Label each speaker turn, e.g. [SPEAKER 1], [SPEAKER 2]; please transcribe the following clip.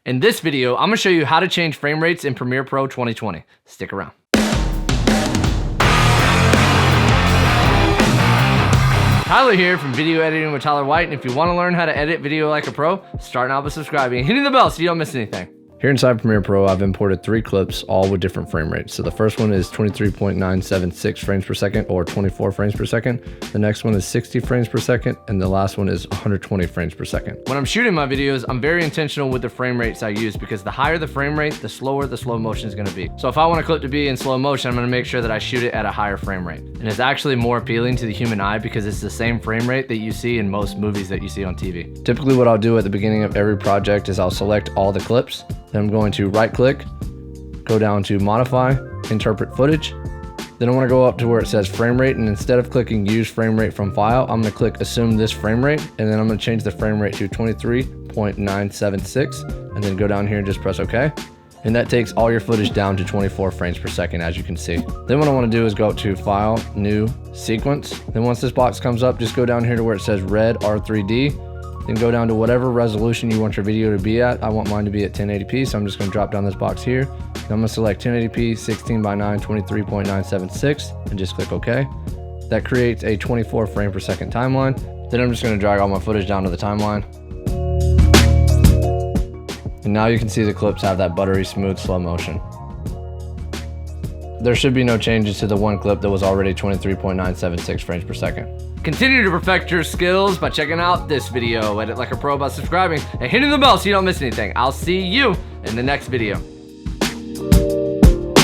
[SPEAKER 1] In this video, I'm gonna show you how to change frame rates in Premiere Pro 2020. Stick around. Tyler here from Video Editing with Tyler White, and if you want to learn how to edit video like a pro, start now by subscribing and hitting the bell so you don't miss anything. Here inside Premiere Pro, I've imported 3 clips, all with different frame rates. So the first one is 23.976 frames per second or 24 frames per second. The next one is 60 frames per second, and the last one is 120 frames per second. When I'm shooting my videos, I'm very intentional with the frame rates I use because the higher the frame rate, the slower the slow motion is gonna be. So if I want a clip to be in slow motion, I'm gonna make sure that I shoot it at a higher frame rate. And it's actually more appealing to the human eye because it's the same frame rate that you see in most movies that you see on TV. Typically what I'll do at the beginning of every project is I'll select all the clips. Then I'm going to right click, go down to modify, interpret footage. Then I want to go up to where it says frame rate, and instead of clicking use frame rate from file, I'm going to click assume this frame rate, and then I'm going to change the frame rate to 23.976, and then go down here and just press OK. And that takes all your footage down to 24 frames per second, as you can see. Then what I want to do is go up to File, New, Sequence. Then once this box comes up, just go down here to where it says Red R3D. Then go down to whatever resolution you want your video to be at. I want mine to be at 1080p, so I'm just going to drop down this box here. Then I'm going to select 1080p, 16:9, 23.976, and just click OK. That creates a 24 frame per second timeline. Then I'm just going to drag all my footage down to the timeline. And now you can see the clips have that buttery smooth slow motion. There should be no changes to the one clip that was already 23.976 frames per second. Continue to perfect your skills by checking out this video. Edit like a pro by subscribing and hitting the bell so you don't miss anything. I'll see you in the next video.